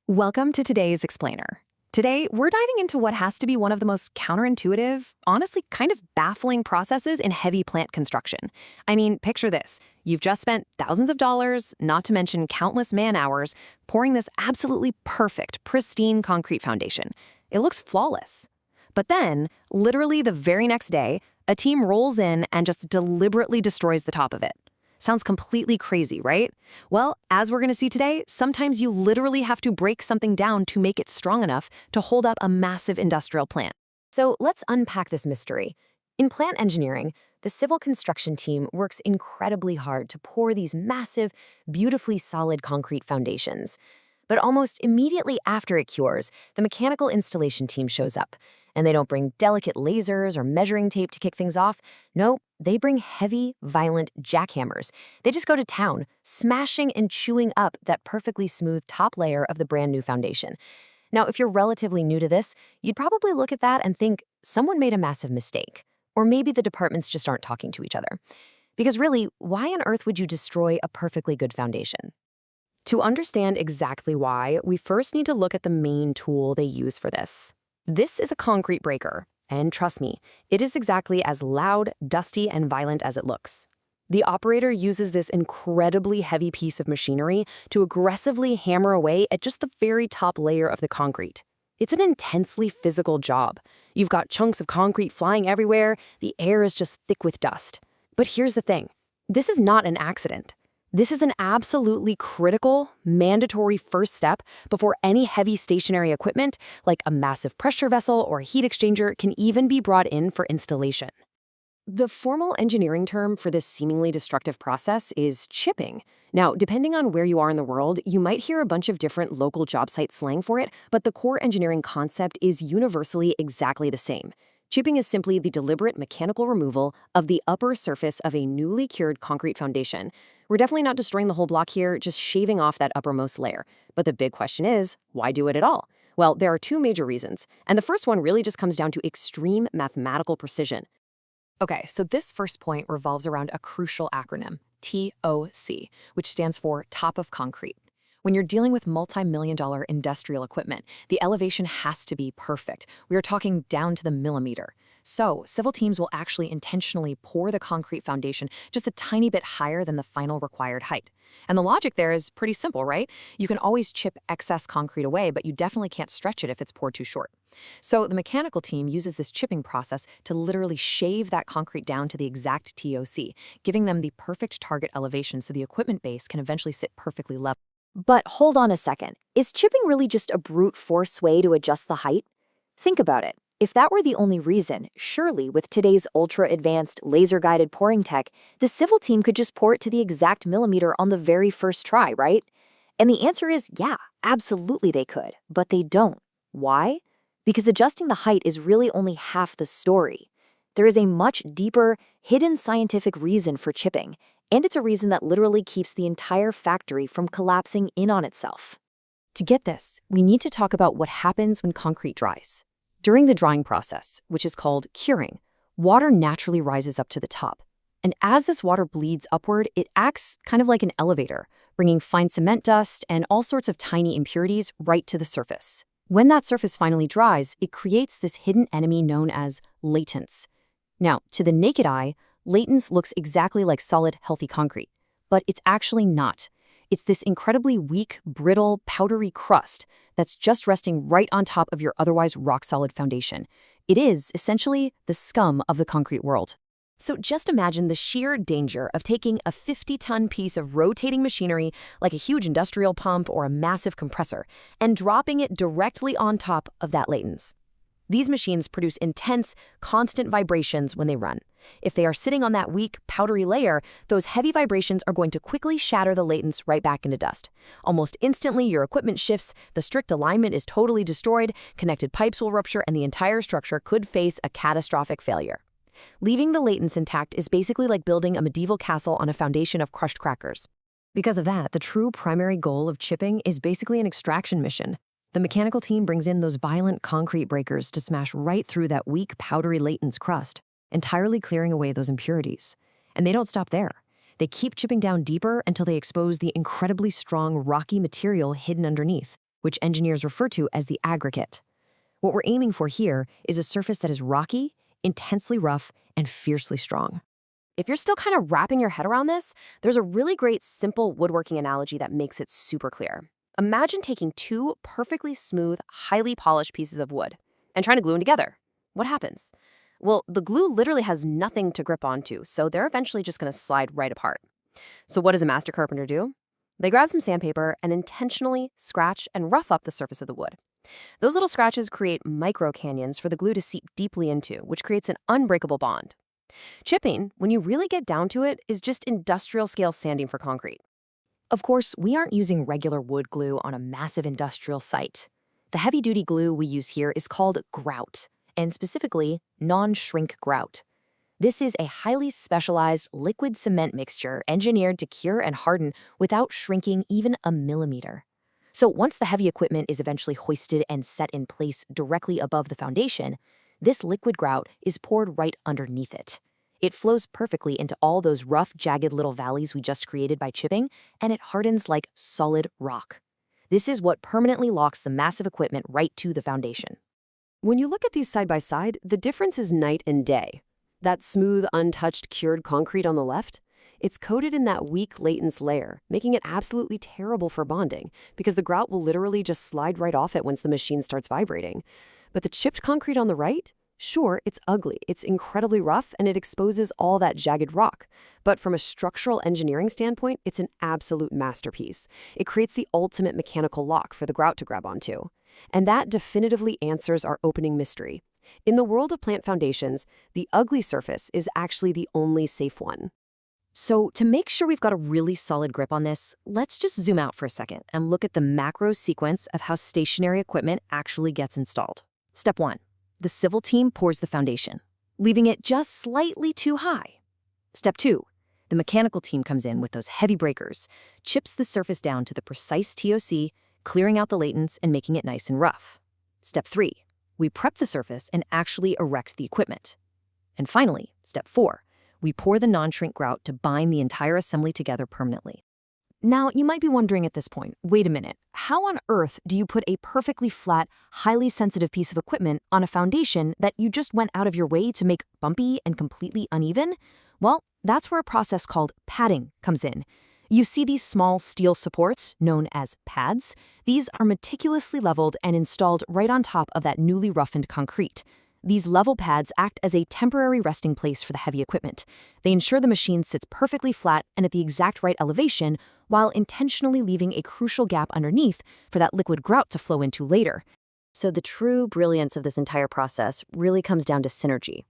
Welcome to today's Explainer. Today, we're diving into what has to be one of the most counterintuitive, honestly kind of baffling processes in heavy plant construction. I mean, picture this. You've just spent thousands of dollars, not to mention countless man-hours, pouring this absolutely perfect, pristine concrete foundation. It looks flawless. But then, literally the very next day, a team rolls in and just deliberately destroys the top of it. Sounds completely crazy, right? Well, as we're going to see today, sometimes you literally have to break something down to make it strong enough to hold up a massive industrial plant. So let's unpack this mystery. In plant engineering, the civil construction team works incredibly hard to pour these massive, beautifully solid concrete foundations. But almost immediately after it cures, the mechanical installation team shows up. And they don't bring delicate lasers or measuring tape to kick things off. No, they bring heavy, violent jackhammers. They just go to town, smashing and chewing up that perfectly smooth top layer of the brand new foundation. Now, if you're relatively new to this, you'd probably look at that and think someone made a massive mistake. Or maybe the departments just aren't talking to each other. Because really, why on earth would you destroy a perfectly good foundation? To understand exactly why, we first need to look at the main tool they use for this. This is a concrete breaker, and trust me, it is exactly as loud, dusty, and violent as it looks. The operator uses this incredibly heavy piece of machinery to aggressively hammer away at just the very top layer of the concrete. It's an intensely physical job. You've got chunks of concrete flying everywhere, the air is just thick with dust. But here's the thing, this is not an accident. This is an absolutely critical, mandatory first step before any heavy stationary equipment, like a massive pressure vessel or heat exchanger, can even be brought in for installation. The formal engineering term for this seemingly destructive process is chipping. Now, depending on where you are in the world, you might hear a bunch of different local job site slang for it, but the core engineering concept is universally exactly the same. Chipping is simply the deliberate mechanical removal of the upper surface of a newly cured concrete foundation. We're definitely not destroying the whole block here, just shaving off that uppermost layer. But the big question is, why do it at all? Well, there are two major reasons, and the first one really just comes down to extreme mathematical precision. Okay, so this first point revolves around a crucial acronym, T.O.C, which stands for top of concrete. When you're dealing with multi-million-dollar industrial equipment, the elevation has to be perfect. We are talking down to the millimeter. So, civil teams will actually intentionally pour the concrete foundation just a tiny bit higher than the final required height. And the logic there is pretty simple, right? You can always chip excess concrete away, but you definitely can't stretch it if it's poured too short. So, the mechanical team uses this chipping process to literally shave that concrete down to the exact T.O.C, giving them the perfect target elevation so the equipment base can eventually sit perfectly level. But hold on a second. Is chipping really just a brute force way to adjust the height? Think about it. If that were the only reason, surely with today's ultra-advanced laser-guided pouring tech, the civil team could just pour it to the exact millimeter on the very first try, right? And the answer is yeah, absolutely they could, but they don't. Why? Because adjusting the height is really only half the story. There is a much deeper, hidden scientific reason for chipping, and it's a reason that literally keeps the entire factory from collapsing in on itself. To get this, we need to talk about what happens when concrete dries. During the drying process, which is called curing, water naturally rises up to the top. And as this water bleeds upward, it acts kind of like an elevator, bringing fine cement dust and all sorts of tiny impurities right to the surface. When that surface finally dries, it creates this hidden enemy known as latence. Now, to the naked eye, latence looks exactly like solid, healthy concrete, but it's actually not. It's this incredibly weak, brittle, powdery crust that's just resting right on top of your otherwise rock-solid foundation. It is, essentially, the scum of the concrete world. So just imagine the sheer danger of taking a 50-ton piece of rotating machinery, like a huge industrial pump or a massive compressor, and dropping it directly on top of that latence. These machines produce intense, constant vibrations when they run. If they are sitting on that weak, powdery layer, those heavy vibrations are going to quickly shatter the latence right back into dust. Almost instantly, your equipment shifts, the strict alignment is totally destroyed, connected pipes will rupture, and the entire structure could face a catastrophic failure. Leaving the latence intact is basically like building a medieval castle on a foundation of crushed crackers. Because of that, the true primary goal of chipping is basically an extraction mission. The mechanical team brings in those violent concrete breakers to smash right through that weak, powdery latence crust, entirely clearing away those impurities. And they don't stop there. They keep chipping down deeper until they expose the incredibly strong, rocky material hidden underneath. which engineers refer to as the aggregate. What we're aiming for here is a surface that is rocky, intensely rough, and fiercely strong. If you're still kind of wrapping your head around this, there's a really great simple woodworking analogy that makes it super clear. Imagine taking two perfectly smooth, highly polished pieces of wood and trying to glue them together. What happens? Well, the glue literally has nothing to grip onto, so they're eventually just going to slide right apart. So what does a master carpenter do? They grab some sandpaper and intentionally scratch and rough up the surface of the wood. Those little scratches create micro canyons for the glue to seep deeply into, which creates an unbreakable bond. Chipping, when you really get down to it, is just industrial-scale sanding for concrete. Of course, we aren't using regular wood glue on a massive industrial site. The heavy-duty glue we use here is called grout, and specifically, non-shrink grout. This is a highly specialized liquid cement mixture engineered to cure and harden without shrinking even a millimeter. So once the heavy equipment is eventually hoisted and set in place directly above the foundation, this liquid grout is poured right underneath it. It flows perfectly into all those rough, jagged little valleys we just created by chipping, and it hardens like solid rock. This is what permanently locks the massive equipment right to the foundation. When you look at these side by side, the difference is night and day. That smooth, untouched, cured concrete on the left, it's coated in that weak latence layer, making it absolutely terrible for bonding, because the grout will literally just slide right off it once the machine starts vibrating. But the chipped concrete on the right? Sure, it's ugly, it's incredibly rough, and it exposes all that jagged rock. But from a structural engineering standpoint, it's an absolute masterpiece. It creates the ultimate mechanical lock for the grout to grab onto. And that definitively answers our opening mystery. In the world of plant foundations, the ugly surface is actually the only safe one. So to make sure we've got a really solid grip on this, let's just zoom out for a second and look at the macro sequence of how stationary equipment actually gets installed. Step 1. The civil team pours the foundation, leaving it just slightly too high. Step 2. The mechanical team comes in with those heavy breakers, chips the surface down to the precise T.O.C., clearing out the latents and making it nice and rough. Step 3. We prep the surface and actually erect the equipment. And finally, step 4. We pour the non-shrink grout to bind the entire assembly together permanently. Now, you might be wondering at this point, wait a minute, how on earth do you put a perfectly flat, highly sensitive piece of equipment on a foundation that you just went out of your way to make bumpy and completely uneven? Well, that's where a process called padding comes in. You see these small steel supports, known as pads? These are meticulously leveled and installed right on top of that newly roughened concrete. These level pads act as a temporary resting place for the heavy equipment. They ensure the machine sits perfectly flat and at the exact right elevation, while intentionally leaving a crucial gap underneath for that liquid grout to flow into later. So the true brilliance of this entire process really comes down to synergy.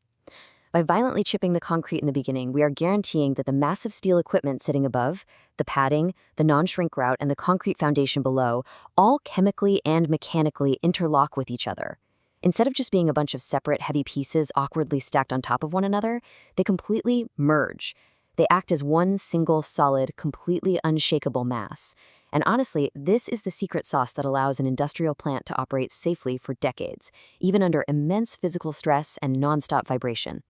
By violently chipping the concrete in the beginning, we are guaranteeing that the massive steel equipment sitting above, the padding, the non-shrink grout, and the concrete foundation below all chemically and mechanically interlock with each other. Instead of just being a bunch of separate heavy pieces awkwardly stacked on top of one another, they completely merge. They act as one single, solid, completely unshakable mass. And honestly, this is the secret sauce that allows an industrial plant to operate safely for decades, even under immense physical stress and nonstop vibration.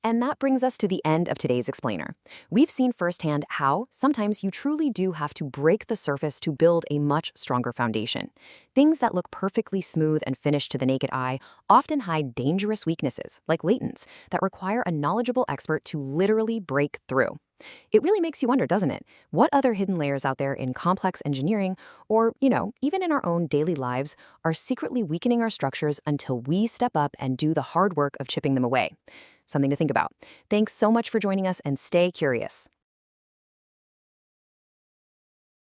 And that brings us to the end of today's explainer. We've seen firsthand how sometimes you truly do have to break the surface to build a much stronger foundation. Things that look perfectly smooth and finished to the naked eye often hide dangerous weaknesses, like latents, that require a knowledgeable expert to literally break through. It really makes you wonder, doesn't it? What other hidden layers out there in complex engineering, or, even in our own daily lives, are secretly weakening our structures until we step up and do the hard work of chipping them away? Something to think about. Thanks so much for joining us, and stay curious.